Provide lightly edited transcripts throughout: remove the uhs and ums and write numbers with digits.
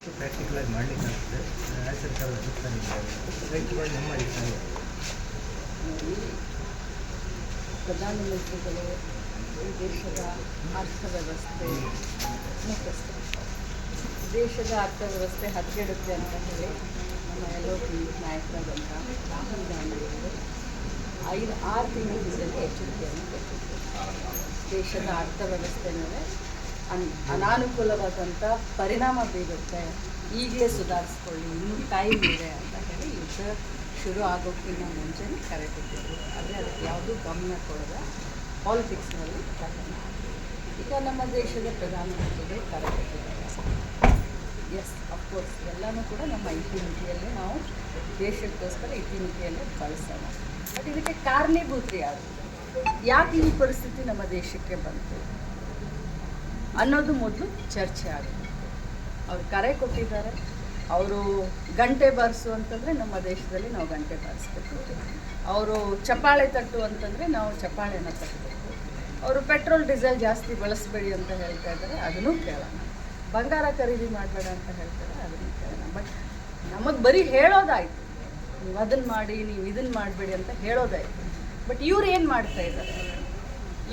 Practical ಆಗಿ ಮಾಡಲಿಕ್ಕಾಗ್ತದೆ. ರಾಜ್ಯ ಸರ್ಕಾರದ ಅನುಷ್ಠಾನ ರೈತರುಗಳು ನಮ್ಮ ಅಭಿಪ್ರಾಯ. ಪ್ರಧಾನಮಂತ್ರಿಗಳು ಈ ದೇಶದ ಅರ್ಥವ್ಯವಸ್ಥೆ ಮುಖ್ಯಸ್ಥರು. ದೇಶದ ಅರ್ಥವ್ಯವಸ್ಥೆ ಹದಗೆಡುತ್ತೆ ಅಂತ ಹೇಳಿ ನಮ್ಮ LOP ನಾಯಕರಾದಂಥ ರಾಹುಲ್ ಗಾಂಧಿಯವರು 5-6 ತಿಂಗಳ ಹಿಂದೆ ಎಚ್ಚರಿಕೆಯನ್ನು ಕೊಟ್ಟಿದ್ದರು. ದೇಶದ ಅರ್ಥವ್ಯವಸ್ಥೆ ಮೇಲೆ ಅನಾನುಕೂಲವಾದಂಥ ಪರಿಣಾಮ ಬೀರುತ್ತೆ, ಈಗಲೇ ಸುಧಾರಿಸ್ಕೊಳ್ಳಿ, ಇನ್ನೂ ಟೈಮ್ ಇದೆ ಅಂತ ಹೇಳಿ ಯುದ್ಧ ಶುರು ಆಗೋಕ್ಕಿಂತ ಮುಂಚೆನೇ ಕರೆ ಕೊಟ್ಟಿದ್ದರು. ಆದರೆ ಅದಕ್ಕೆ ಯಾವುದೂ ಗಮನ ಕೊಡದ ಪಾಲಿಟಿಕ್ಸ್ನಲ್ಲಿ ಪ್ರಕರಣ. ಈಗ ನಮ್ಮ ದೇಶದ ಪ್ರಧಾನಮಂತ್ರಿಗೆ ಕರೆ ಕೊಟ್ಟಿದ್ದಾರೆ. ಎಸ್, ಅಫ್ಕೋರ್ಸ್ ಎಲ್ಲನೂ ಕೂಡ ನಮ್ಮ ಇತಿಮಿತಿಯಲ್ಲೇ ನಾವು ದೇಶಕ್ಕೋಸ್ಕರ ಇತಿಮಿತಿಯಲ್ಲೇ ಬಳಸೋಣ. ಬಟ್ ಇದಕ್ಕೆ ಕಾರಣೀಭೂತರು ಯಾರು, ಯಾಕೆ ಈ ಪರಿಸ್ಥಿತಿ ನಮ್ಮ ದೇಶಕ್ಕೆ ಬಂತು ಅನ್ನೋದು ಮೊದಲು ಚರ್ಚೆ ಆಗುತ್ತೆ. ಅವ್ರು ಕರೆ ಕೊಟ್ಟಿದ್ದಾರೆ, ಅವರು ಗಂಟೆ ಬಾರಿಸು ಅಂತಂದರೆ ನಮ್ಮ ದೇಶದಲ್ಲಿ ನಾವು ಗಂಟೆ ಬಾರಿಸ್ಬೇಕು, ಅವರು ಚಪ್ಪಾಳೆ ತಟ್ಟು ಅಂತಂದರೆ ನಾವು ಚಪ್ಪಾಳೆನ ತಟ್ಟಬೇಕು, ಅವರು ಪೆಟ್ರೋಲ್ ಡೀಸೆಲ್ ಜಾಸ್ತಿ ಬಳಸಬೇಡಿ ಅಂತ ಹೇಳ್ತಾ ಇದ್ದಾರೆ, ಅದನ್ನು ಕೇಳೋಣ, ಬಂಗಾರ ಖರೀದಿ ಮಾಡಬೇಡ ಅಂತ ಹೇಳ್ತಾರೆ, ಅದನ್ನು ಕೇಳೋಣ. ಬಟ್ ನಮಗೆ ಬರೀ ಹೇಳೋದಾಯಿತು, ನೀವು ಅದನ್ನು ಮಾಡಿ, ನೀವು ಇದನ್ನು ಮಾಡಬೇಡಿ ಅಂತ ಹೇಳೋದಾಯಿತು. ಬಟ್ ಇವ್ರು ಏನು ಮಾಡ್ತಾ ಇದ್ದಾರೆ,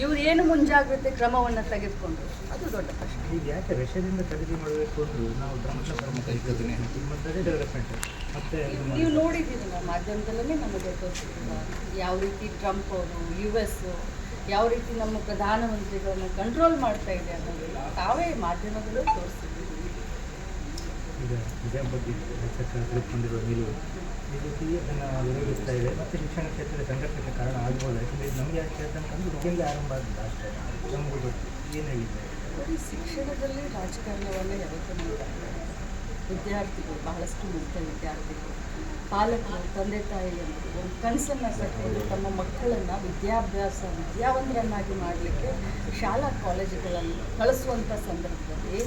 ಇವ್ರು ಏನು ಮುಂಜಾಗ್ರತೆ ಕ್ರಮವನ್ನು ತೆಗೆದುಕೊಂಡ್ರು, ಅದು ದೊಡ್ಡ ಪ್ರಶ್ನೆ. ಈಗ ಯಾಕೆ ರಷ್ಯಾದಿಂದ ಖರೀದಿ ಮಾಡಬೇಕು ಅಂದರೂ ನಾವು ಡೆವಲಪ್ಮೆಂಟ್ ಮತ್ತೆ ನೀವು ನೋಡಿದ್ದೀರಲ್ಲ ಮಾಧ್ಯಮದಲ್ಲೇ ನಮಗೆ ತೋರಿಸಿಲ್ಲ ಯಾವ ರೀತಿ ಟ್ರಂಪ್ ಅವರು US ಯಾವ ರೀತಿ ನಮ್ಮ ಪ್ರಧಾನಮಂತ್ರಿಗಳನ್ನ ಕಂಟ್ರೋಲ್ ಮಾಡ್ತಾ ಇದೆ ಅನ್ನೋದಿಲ್ಲ, ತಾವೇ ಮಾಧ್ಯಮದಲ್ಲೂ ತೋರಿಸಿದ್ದೀವಿ. ಈಗ ನಿಜಾಮ್ ಬಗ್ಗೆ ಸರ್ಕಾರ ತಿಳ್ಕೊಂಡಿರುವ ನಿಲುವು ಈ ರೀತಿ ಅದನ್ನು ವಿರೋಧಿಸ್ತಾ ಇದೆ ಮತ್ತು ಶಿಕ್ಷಣ ಕ್ಷೇತ್ರದ ಸಂಘರ್ಷಕ್ಕೆ ಕಾರಣ ಆಗ್ಬೋದು. ಯಾಕಂದರೆ ನಮಗೆ ಯಾಕೆ ಹೇಳ್ತಂತಂದ್ರೆ ಹುಡುಗಿಯಿಂದ ಆರಂಭ ಆಗಿಲ್ಲ ಅಷ್ಟೇ, ನಮಗೂ ಗೊತ್ತು ಏನು ಹೇಳಿದ್ದಾರೆ. ಬರೀ ಶಿಕ್ಷಣದಲ್ಲಿ ರಾಜಕಾರಣವನ್ನೇ ಯಾವತ್ತೂ ಮಾಡ್ತಾರೆ. ವಿದ್ಯಾರ್ಥಿಗಳು ಬಹಳಷ್ಟು ಮುಗ್ಧ ವಿದ್ಯಾರ್ಥಿಗಳು, ಪಾಲಕರು, ತಂದೆ ತಾಯಿಗಳು ಒಂದು ಕನಸನ್ನು ಕಟ್ಟಿಕೊಂಡು ತಮ್ಮ ಮಕ್ಕಳನ್ನು ವಿದ್ಯಾವಂತರನ್ನಾಗಿ ಮಾಡಲಿಕ್ಕೆ ಶಾಲಾ ಕಾಲೇಜುಗಳಲ್ಲಿ ಕಳಿಸುವಂಥ ಸಂದರ್ಭದಲ್ಲಿ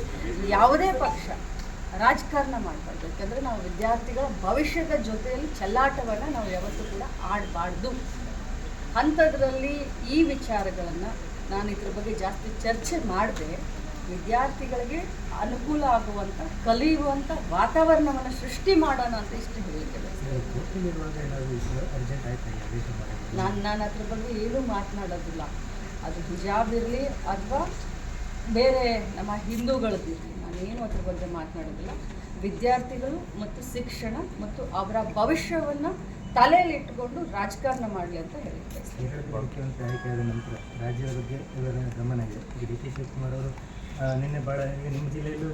ಯಾವುದೇ ಪಕ್ಷ ರಾಜಕಾರಣ ಮಾಡಬಾರ್ದು. ಯಾಕಂದರೆ ನಾವು ವಿದ್ಯಾರ್ಥಿಗಳ ಭವಿಷ್ಯದ ಜೊತೆಯಲ್ಲಿ ಚೆಲ್ಲಾಟವನ್ನು ನಾವು ಯಾವತ್ತೂ ಕೂಡ ಆಡಬಾರ್ದು. ಅಂಥದ್ರಲ್ಲಿ ಈ ವಿಚಾರಗಳನ್ನು ನಾನು ಇದ್ರ ಬಗ್ಗೆ ಜಾಸ್ತಿ ಚರ್ಚೆ ಮಾಡದೆ ವಿದ್ಯಾರ್ಥಿಗಳಿಗೆ ಅನುಕೂಲ ಆಗುವಂಥ, ಕಲಿಯುವಂಥ ವಾತಾವರಣವನ್ನು ಸೃಷ್ಟಿ ಮಾಡೋಣ ಅಂತ ಇಷ್ಟು ಹೇಳಿದ್ದೇವೆ. ನಾನು ಅದ್ರ ಬಗ್ಗೆ ಏನೂ ಮಾತನಾಡೋದಿಲ್ಲ. ಅದು ಹಿಜಾಬ್ ಇರಲಿ ಅಥವಾ ಬೇರೆ ನಮ್ಮ ಹಿಂದೂಗಳದ್ದಿರಲಿ, ನಾನೇನು ಅದ್ರ ಬಗ್ಗೆ ಮಾತನಾಡೋದಿಲ್ಲ. ವಿದ್ಯಾರ್ಥಿಗಳು ಮತ್ತು ಶಿಕ್ಷಣ ಮತ್ತು ಅವರ ಭವಿಷ್ಯವನ್ನು ತಲೆಯಲ್ಲಿ ಇಟ್ಟುಕೊಂಡು ರಾಜಕಾರಣ ಮಾಡಲಿ ಅಂತ ಹೇಳಿದ್ದೆ. ಮುಖ್ಯಮಂತ್ರಿ ಆಯ್ಕೆಯಾದ ನಂತರ ರಾಜ್ಯದ ಬಗ್ಗೆ ಇವರ ಗಮನ ಇದೆ. ಈಗ DK ಶಿವಕುಮಾರ್ ಅವರು ನಿನ್ನೆ ಭಾಳ ನಿಮ್ಮ ಜಿಲ್ಲೆಯಲ್ಲೂ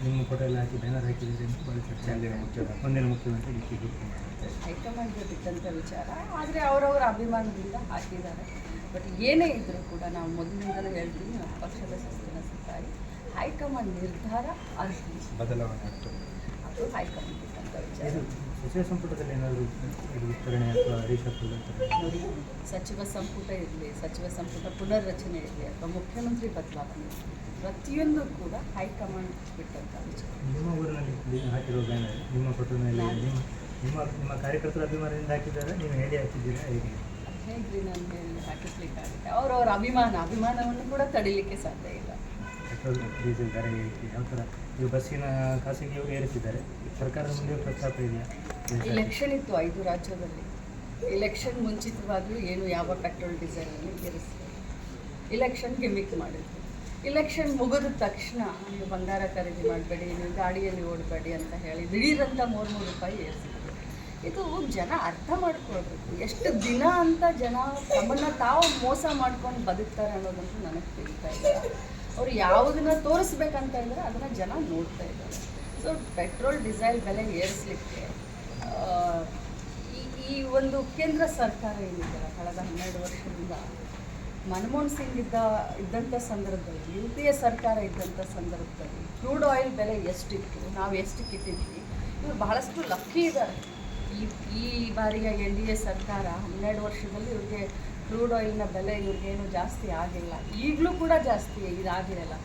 ನಿಮ್ಮ ಫೋಟೋ ಎಲ್ಲ ಹಾಕಿ ಬ್ಯಾನರ್ ಹಾಕಿದ್ದೀರಿ ಅಂತ ಭಾಳ ಚರ್ಚೆ. ಮುಂದಿನ ಮುಖ್ಯಮಂತ್ರಿ DK ಶಿವಕುಮಾರ್ ಹೈಕಮಾಂಡ್ಗೆ ಬಿಟ್ಟಂಥ ವಿಚಾರ, ಆದರೆ ಅವರವರ ಅಭಿಮಾನದಿಂದ ಹಾಕಿದ್ದಾರೆ. ಬಟ್ ಏನೇ ಇದ್ದರೂ ಕೂಡ ನಾವು ಮೊದಲಿನಿಂದಲೂ ಹೇಳ್ತೀವಿ, ನಮ್ಮ ಪಕ್ಷದ ಶಿಸ್ತಿನ ಸಿಕ್ಕಾಗಿ ಹೈಕಮಾಂಡ್ ನಿರ್ಧಾರ ಅರ್ಹಿ ಬದಲಾವಣೆ ಅದು ಹೈಕಮಾಂಡ್ ಬಿಟ್ಟಂಥ ವಿಚಾರ. ಸಚಿವ ಸಂಪುಟದಲ್ಲಿ ಏನಾದರೂ ವಿಸ್ತರಣೆ ಅಥವಾ ರೀಶಫಲ್ ನೋಡಿ, ಸಚಿವ ಸಂಪುಟ ಇರಲಿ, ಸಚಿವ ಸಂಪುಟ ಪುನರ್ರಚನೆ ಇರಲಿ ಅಥವಾ ಮುಖ್ಯಮಂತ್ರಿ ಬದಲಾವಣೆ ಇರಲಿ, ಪ್ರತಿಯೊಂದು ಕೂಡ ಹೈಕಮಾಂಡ್ ಬಿಟ್ಟಂಥ ವಿಚಾರ. ನಿಮ್ಮ ಊರಿನಲ್ಲಿ ಹಾಕಿರೋ ಬ್ಯಾನರ್ ನಿಮ್ಮ ಫೋಟೋನಲ್ಲಿ ನಿಮ್ಮ ಕಾರ್ಯಕರ್ತರ ಅಭಿಮಾನದಿಂದ ಹಾಕಿದ್ದಾರೆ, ನೀವು ಹೇಳಿ ಹಾಕಿದ್ದೀರಾ, ಹೇಗೆ? ಹೇಗ್ರಿ ನಾನು ಹೇಳಿ ಹಾಕಿಸ್ಲಿಕ್ಕಾಗುತ್ತೆ? ಅವರವರ ಅಭಿಮಾನವನ್ನು ಕೂಡ ತಡಿಲಿಕ್ಕೆ ಸಾಧ್ಯ ಇಲ್ಲ. ಪೆಟ್ರೋಲ್ ಡೀಸೆಲ್ ದರ ಏರಿಕೆ ಯಾವ ಥರ ಈಗ ಬಸ್ಸಿನ ಖಾಸಗಿ ಏರಿಸಿದ್ದಾರೆ, ಸರ್ಕಾರದ ಮುಂದೆ ಪ್ರಸ್ತಾಪ ಇದೆಯಾ? ಇಲೆಕ್ಷನ್ ಇತ್ತು 5 ರಾಜ್ಯದಲ್ಲಿ. ಇಲೆಕ್ಷನ್ ಮುಂಚಿತವಾಗಲೂ ಏನು ಯಾವ ಪೆಟ್ರೋಲ್ ಡೀಸೆಲನ್ನು ಏರಿಸಿದೆ, ಇಲೆಕ್ಷನ್ ಗಿಮಿಕ್ ಮಾಡಿದ್ರು. ಇಲೆಕ್ಷನ್ ಮುಗಿದ ತಕ್ಷಣ ನೀವು ಬಂಗಾರ ಖರೀದಿ ಮಾಡಬೇಡಿ, ನೀವು ಗಾಡಿಯಲ್ಲಿ ಓಡಬೇಡಿ ಅಂತ ಹೇಳಿ ದಿಢೀರಂತ 300 ರೂಪಾಯಿ ಏರಿಸಿದ್ರು. ಇದು ಜನ ಅರ್ಥ ಮಾಡ್ಕೊಳ್ಬೇಕು. ಎಷ್ಟು ದಿನ ಅಂತ ಜನ ತಮ್ಮನ್ನು ತಾವು ಮೋಸ ಮಾಡ್ಕೊಂಡು ಬದುಕ್ತಾರೆ ಅನ್ನೋದಂತೂ ನನಗೆ ತಿಳಿತಾ ಇಲ್ಲ. ಅವ್ರು ಯಾವುದನ್ನು ತೋರಿಸ್ಬೇಕಂತ ಇದ್ದರೆ ಅದನ್ನು ಜನ ನೋಡ್ತಾ ಇದ್ದಾರೆ. ಸೊ ಪೆಟ್ರೋಲ್ ಡೀಸೆಲ್ ಬೆಲೆ ಏರಿಸಲಿಕ್ಕೆ ಈ ಒಂದು ಕೇಂದ್ರ ಸರ್ಕಾರ ಏನಿದೆಯಲ್ಲ, ಕಳೆದ 12 ವರ್ಷದಿಂದ ಮನಮೋಹನ್ ಸಿಂಗ್ ಇದ್ದಂಥ ಸಂದರ್ಭದಲ್ಲಿ, UPA ಸರ್ಕಾರ ಇದ್ದಂಥ ಸಂದರ್ಭದಲ್ಲಿ ಕ್ರೂಡ್ ಆಯಿಲ್ ಬೆಲೆ ಎಷ್ಟಿತ್ತು, ನಾವು ಎಷ್ಟಕ್ಕೆ ಇಟ್ಟಿದ್ವಿ, ಇವರು ಬಹಳಷ್ಟು ಲಕ್ಕಿ ಇದ್ದಾರೆ. ಈ ಬಾರಿಯ NDA ಸರ್ಕಾರ 12 ವರ್ಷದಲ್ಲಿ ಇವ್ರಿಗೆ ಕ್ರೂಡ್ ಆಯಿಲ್ನ ಬೆಲೆ ಇವ್ರಿಗೇನು ಜಾಸ್ತಿ ಆಗಿಲ್ಲ, ಈಗಲೂ ಕೂಡ ಜಾಸ್ತಿ ಇದಾಗಿರಲ್ಲ.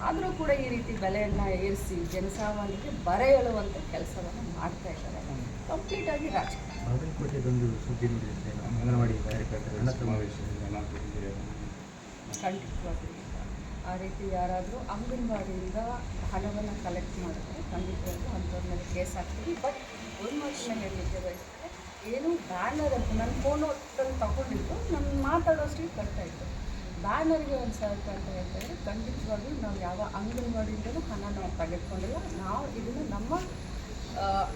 ಆದರೂ ಕೂಡ ಈ ರೀತಿ ಬೆಲೆಯನ್ನು ಏರಿಸಿ ಜನಸಾಮಾನ್ಯರಿಗೆ ಬರ ಹೇಳುವಂಥ ಕೆಲಸವನ್ನು ಮಾಡ್ತಾ ಇದ್ದಾರೆ. ಕಂಪ್ಲೀಟಾಗಿ ರಾಜಕಾರಣ. ಬಾಗಲಕೋಟೆದೊಂದು ಸುದ್ದಿ ನೋಡಿದ್ರೆ ಅಂಗನವಾಡಿ ಕಾರ್ಯಕರ್ತರ ಸಮಾವೇಶ ಖಂಡಿತವಾಗ್ಲೂ ಆ ರೀತಿ ಯಾರಾದರೂ ಅಂಗನವಾಡಿಯಿಂದ ಹಣವನ್ನು ಕಲೆಕ್ಟ್ ಮಾಡಿದ್ರೆ ಖಂಡಿತವಾಗ್ಲೂ ಅಂಥವ್ರ ಮೇಲೆ ಕೇಸ್ ಹಾಕ್ತೀವಿ. ಬಟ್ ಒಂದು ಮಾತನ್ನ ಹೇಳಲಿಕ್ಕೆ ಬಯಸ್ತಾರೆ, ಏನು ಬ್ಯಾನರ್ ಅಂತ ನನ್ನ ಫೋನಲ್ಲಿ ತಗೊಂಡಿದ್ದು ನಾನು ಮಾತಾಡೋಷ್ಟಿಗೆ ಬರ್ತಾಯಿತ್ತು. ಬ್ಯಾನರ್ಗೆ 1,000 ರೂಪಾಯಿ ಅಂತ ಹೇಳ್ತಾರೆ. ಖಂಡಿತವಾಗ್ಲೂ ನಾವು ಯಾವ ಅಂಗನವಾಡಿಯಿಂದಲೂ ಹಣ ನಾವು ತೆಗೆದುಕೊಂಡಿಲ್ಲ. ನಾವು ಇದನ್ನು ನಮ್ಮ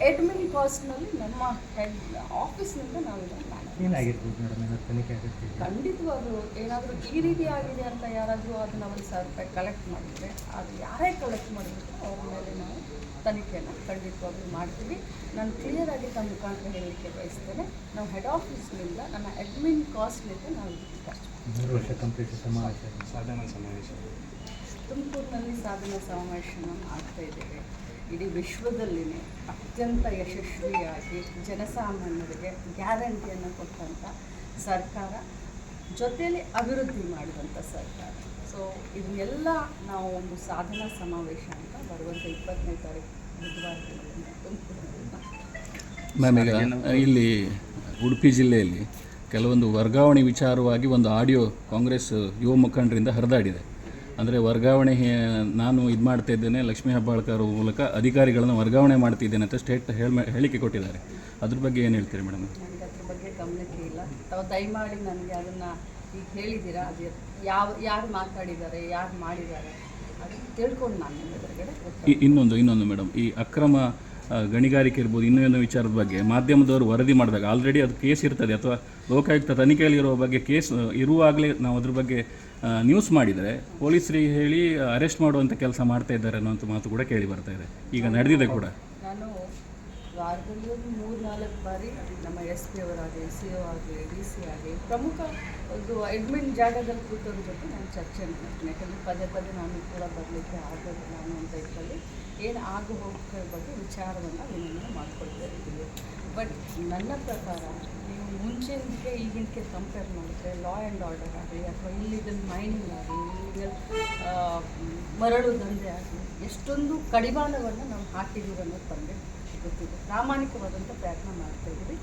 ಅಡ್ಮಿನ್ ಕಾಸ್ಟ್ನಲ್ಲಿ ನಮ್ಮ ಹೆಡ್ ಆಫೀಸ್ನಿಂದ ನಾವು ಇದನ್ನು ಮ್ಯಾನೇಜ್ ಏನಾಗಿರ್ಬೋದು ಮೇಡಮ್, ಏನಾದ್ರು ತನಿಖೆ ಆಗುತ್ತೆ? ಖಂಡಿತವಾಗ್ಲೂ ಏನಾದರೂ ಈ ರೀತಿ ಆಗಿದೆ ಅಂತ ಯಾರಾದರೂ ಅದನ್ನು 1,000 ರೂಪಾಯಿ ಕಲೆಕ್ಟ್ ಮಾಡಿದರೆ, ಅದು ಯಾರೇ ಕಲೆಕ್ಟ್ ಮಾಡಿದ್ರು ಅವ್ರ ಮೇಲೆ ನಾವು ತನಿಖೆಯನ್ನು ಖಂಡಿತವಾಗ್ಲೂ ಮಾಡ್ತೀವಿ. ನಾನು ಕ್ಲಿಯರಾಗಿ ತಮ್ಮ ಮುಖಾಂತರ ಹೇಳಲಿಕ್ಕೆ ಬಯಸ್ತೇನೆ, ನಾವು ಹೆಡ್ ಆಫೀಸ್ನಿಂದ ನಮ್ಮ ಅಡ್ಮಿನ್ ಕಾಸ್ಟ್ನಿಂದ ನಾವು ಖರ್ಚು 3 ವರ್ಷ ಕಂಪ್ಲೀಟ್ ಸಾಧನಾ ಸಮಾವೇಶ ತುಮಕೂರಿನಲ್ಲಿ ಸಾಧನಾ ಸಮಾವೇಶನ ಮಾಡ್ತಾ ಇದ್ದೇವೆ. ಇಡೀ ವಿಶ್ವದಲ್ಲಿನೇ ಅತ್ಯಂತ ಯಶಸ್ವಿಯಾಗಿ ಜನಸಾಮಾನ್ಯರಿಗೆ ಗ್ಯಾರಂಟಿಯನ್ನು ಕೊಟ್ಟಂಥ ಸರ್ಕಾರ, ಜೊತೆಯಲ್ಲಿ ಅಭಿವೃದ್ಧಿ ಮಾಡಿದಂಥ ಸರ್ಕಾರ. ಸೊ ಇದನ್ನೆಲ್ಲ ನಾವು ಒಂದು ಸಾಧನಾ ಸಮಾವೇಶ ಅಂತ ಬರುವಂಥ 25ನೇ ತಾರೀಕು ಬುಧವಾರ ತುಮಕೂರಿನಲ್ಲಿ. ಮ್ಯಾಮ್, ಈಗ ಇಲ್ಲಿ ಉಡುಪಿ ಜಿಲ್ಲೆಯಲ್ಲಿ ಕೆಲವೊಂದು ವರ್ಗಾವಣೆ ವಿಚಾರವಾಗಿ ಒಂದು ಆಡಿಯೋ ಕಾಂಗ್ರೆಸ್ ಯುವ ಮುಖಂಡರಿಂದ ಹರಿದಾಡಿದೆ. ಅಂದರೆ ವರ್ಗಾವಣೆ ನಾನು ಇದು ಮಾಡ್ತಾ ಇದ್ದೇನೆ, ಲಕ್ಷ್ಮೀ ಹೆಬ್ಬಾಳ್ಕರ್ ಮೂಲಕ ಅಧಿಕಾರಿಗಳನ್ನು ವರ್ಗಾವಣೆ ಮಾಡ್ತಿದ್ದೇನೆ ಅಂತ ಹೇಳಿಕೆ ಕೊಟ್ಟಿದ್ದಾರೆ. ಅದ್ರ ಬಗ್ಗೆ ಏನು ಹೇಳ್ತೀರಿ ಮೇಡಮ್? ನನಗೆ ಅದ್ರ ಬಗ್ಗೆ ಗಮನಕ್ಕೆ ಇಲ್ಲ. ತಾವು ದಯಮಾಡಿ ನನಗೆ ಅದನ್ನು ಈಗ ಹೇಳಿದ್ದೀರಾ, ಅದು ಯಾರು ಮಾತಾಡಿದ್ದಾರೆ, ಯಾರು ಮಾಡಿದ್ದಾರೆ ಅದನ್ನು ತಿಳ್ಕೊಂಡು ನಾನು ನಿಮ್ಮ ಎದುರುಗಡೆ. ಇನ್ನೊಂದು ಮೇಡಮ್, ಈ ಅಕ್ರಮ ಗಣಿಗಾರಿಕೆ ಇರ್ಬೋದು, ಇನ್ನೊಂದು ವಿಚಾರದ ಬಗ್ಗೆ ಮಾಧ್ಯಮದವರು ವರದಿ ಮಾಡಿದಾಗ ಆಲ್ರೆಡಿ ಅದು ಕೇಸ್ ಇರ್ತದೆ, ಅಥವಾ ಲೋಕಾಯುಕ್ತ ತನಿಖೆಯಲ್ಲಿರುವ ಬಗ್ಗೆ ಕೇಸ್ ಇರುವಾಗಲೇ ನಾವು ಅದ್ರ ಬಗ್ಗೆ ನ್ಯೂಸ್ ಮಾಡಿದರೆ ಪೊಲೀಸರಿಗೆ ಹೇಳಿ ಅರೆಸ್ಟ್ ಮಾಡುವಂಥ ಕೆಲಸ ಮಾಡ್ತಾ ಇದ್ದಾರೆ ಅನ್ನೋಂಥ ಮಾತು ಕೂಡ ಕೇಳಿ ಬರ್ತಾ ಇದೆ. ಈಗ ನಡೆದಿದೆ ಕೂಡ. ನಾನು ವಾರದಲ್ಲಿ ಒಂದು 3-4 ಬಾರಿ ನಮ್ಮ SP ಅವರಾಗಲಿ, CO ಆಗಲಿ, DC ಆಗಲಿ, ಪ್ರಮುಖ ಒಂದು ಅಡ್ಮಿನ್ ಜಾಗದಲ್ಲಿ ಕೂತವ್ರ ಜೊತೆ ನಾನು ಚರ್ಚೆ ಮಾಡ್ತೀನಿ. ಯಾಕಂದರೆ ಪದೇ ನಾನು ಕೂಡ ಬರಲಿಕ್ಕೆ ಆಗೋದಿಲ್ಲ ಅನ್ನೋಂಥ ಇದರಲ್ಲಿ ಏನು ಆಗು ಹೋಗೋದ್ರ ಬಗ್ಗೆ ವಿಚಾರವನ್ನು ವಿನಿಮಯ ಮಾಡ್ಕೊಳ್ತಾ ಇದ್ದೀವಿ. ಬಟ್ ನನ್ನ ಪ್ರಕಾರ ನೀವು ಮುಂಚೆಗೆ ಈಗಿನಕ್ಕೆ ಕಂಪೇರ್ ಮಾಡಿದ್ರೆ ಲಾ ಆ್ಯಂಡ್ ಆರ್ಡರ್ ಆಗಲಿ, ಅಥವಾ ಇಲ್ಲಿಗಲ್ ಮೈನಿಂಗ್ ಆಗಲಿ, ಇಲ್ಲಿಗಲ್ ಮರಳು ದಂಧೆ ಆಗಲಿ, ಎಷ್ಟೊಂದು ಕಡಿವಾಣವನ್ನು ನಾವು ಹಾಕಿದ್ದೀವಿ ಅನ್ನೋದು ಬಂದರೆ ಗೊತ್ತಿದೆ. ಪ್ರಾಮಾಣಿಕವಾದಂಥ ಪ್ರಯತ್ನ ಮಾಡ್ತಾಯಿದ್ದೀವಿ.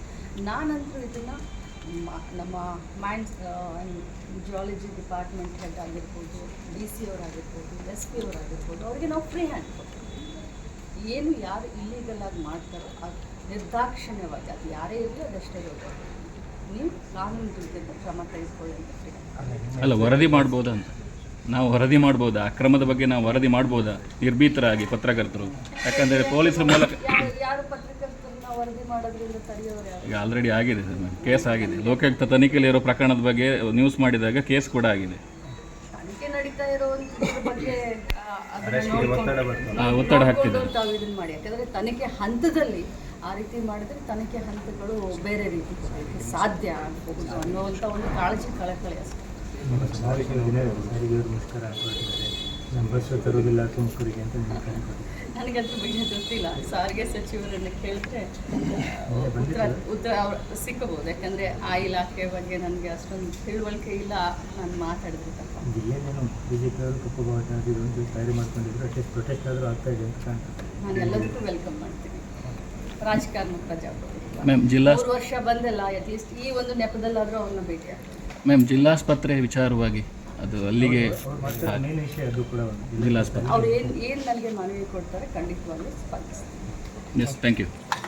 ನಾನಂತೂ ಇದನ್ನು ನಮ್ಮ ಮೈನ್ಸ್ ಜಿಯಾಲಜಿ ಡಿಪಾರ್ಟ್ಮೆಂಟ್ ಹೆಡ್ ಆಗಿರ್ಬೋದು, DC ಅವರಾಗಿರ್ಬೋದು, SP ಅವರಾಗಿರ್ಬೋದು, ಅವರಿಗೆ ನಾವು ಫ್ರೀ ಹ್ಯಾಂಡ್ ಕೊಡ್ತೀವಿ. ಏನು ಯಾರು ಇಲ್ಲೀಗಲ್ ಆಗಿ ಮಾಡ್ತಾರೋ ಅದು ನಿರ್ದಾಕ್ಷಿಣ್ಯವಾಗಿ, ಅದು ಯಾರೇ ಇರಲಿ ಅದಷ್ಟೇ ಹೋಗೋದು. ನೀವು ಕಾನೂನು ರೀತಿಯಿಂದ ಕ್ರಮ ತೆಗೆದುಕೊಳ್ಳಿ ಅಂತ. ಅಲ್ಲ, ವರದಿ ಮಾಡ್ಬೋದಾ ಅಂತ ನಾವು ವರದಿ ಮಾಡ್ಬೋದಾ? ಅಕ್ರಮದ ಬಗ್ಗೆ ನಾವು ವರದಿ ಮಾಡ್ಬೋದಾ ನಿರ್ಭೀತರಾಗಿ ಪತ್ರಕರ್ತರು? ಯಾಕಂದರೆ ಪೊಲೀಸರ ಮೂಲಕ ಯಾರು ಪತ್ರಕರ್ತರನ್ನ ವರದಿ ಮಾಡೋದ್ರಿಂದ ತಡೆಯೋರು ಯಾರು? ಈಗ ಆಲ್ರೆಡಿ ಆಗಿದೆ ಸರ್, ಕೇಸ್ ಆಗಿದೆ. ಲೋಕಾಯುಕ್ತ ತನಿಖೆಯಲ್ಲಿರೋ ಪ್ರಕರಣದ ಬಗ್ಗೆ ನ್ಯೂಸ್ ಮಾಡಿದಾಗ ಕೇಸ್ ಕೂಡ ಆಗಿದೆ. ತನಿಖೆ ನಡೀತಾ ಇರೋದ್ರ ಬಗ್ಗೆ ಒತ್ತಡ ಹಾಕ್ತಿದ್ದಾರೆ ತಾವು ಇದನ್ನು ಮಾಡಿ. ಯಾಕಂದರೆ ತನಿಖೆ ಹಂತದಲ್ಲಿ ಆ ರೀತಿ ಮಾಡಿದರೆ ತನಿಖೆ ಹಂತಗಳು ಬೇರೆ ರೀತಿ ಸಾಧ್ಯ ಆಗಬಹುದು ಅನ್ನುವಂಥ ಒಂದು ಕಳಕಳಿ ಅಷ್ಟೇ. ಸಮಾವೇಶದ ದಿನ ಸಾರಿಗೆ ಮುಷ್ಕರ ಹಾಕೊಂಡಿದ್ದಾರೆ, ನಮ್ಮ ಬಸ್ ತರುವುದಿಲ್ಲ ತುಮಕೂರಿಗೆ ಅಂತ ನನಗಂತೂ ಬಗ್ಗೆ ಗೊತ್ತಿಲ್ಲ. ಸಾರಿಗೆ ಸಚಿವರನ್ನು ಕೇಳಿದ್ರೆ ಉತ್ತರ ಸಿಕ್ಕಬಹುದು. ಯಾಕಂದರೆ ಆ ಇಲಾಖೆ ಬಗ್ಗೆ ನನಗೆ ಅಷ್ಟೊಂದು ತಿಳುವಳಿಕೆ ಇಲ್ಲ. ನಾನು ಮಾತಾಡಿದ್ರೆ ತಪ್ಪ. ಜಿಲ್ಲೆಯಲ್ಲೇನು BJP ಅವರು ಕಪ್ಪು ಬಾವುಟ ತಯಾರಿ ಮಾಡ್ಕೊಂಡಿದ್ರು, ಅಟ್ಲೀಸ್ಟ್ ಪ್ರೊಟೆಸ್ಟ್ ಆದರೂ ಆಗ್ತಾ ಇದೆ ಅಂತ ಕಾಣ್ತದೆ. ನಾನು ಎಲ್ಲದಕ್ಕೂ ವೆಲ್ಕಮ್ ಮಾಡ್ತೀನಿ. ರಾಜಕಾರಣ ಪ್ರಜಾಪ್ರಭುತ್ವ ಮ್ಯಾಮ್, 3 ವರ್ಷ ಬಂದೆಲ್ಲ ಅಟ್ಲೀಸ್ಟ್ ಈ ಒಂದು ನೆಪದಲ್ಲಾದರೂ ಅವ್ರನ್ನ ಭೇಟಿ ಆಗ್ತಾರೆ. ಮ್ಯಾಮ್, ಜಿಲ್ಲಾಸ್ಪತ್ರೆ ವಿಚಾರವಾಗಿ ಅದು ಅಲ್ಲಿಗೆ ಮೇನ್ ವಿಷಯ ಅದು ಕೂಡ ಒಂದು ಜಿಲ್ಲಾಸ್ಪತ್ರೆ ಅವ್ರು ಏನು ನನಗೆ ಮನವಿ ಕೊಡ್ತಾರೆ ಖಂಡಿತವಾಗ್ಲೂ ಸ್ಪಂದಿಸ್ತೀನಿ. S, thank you.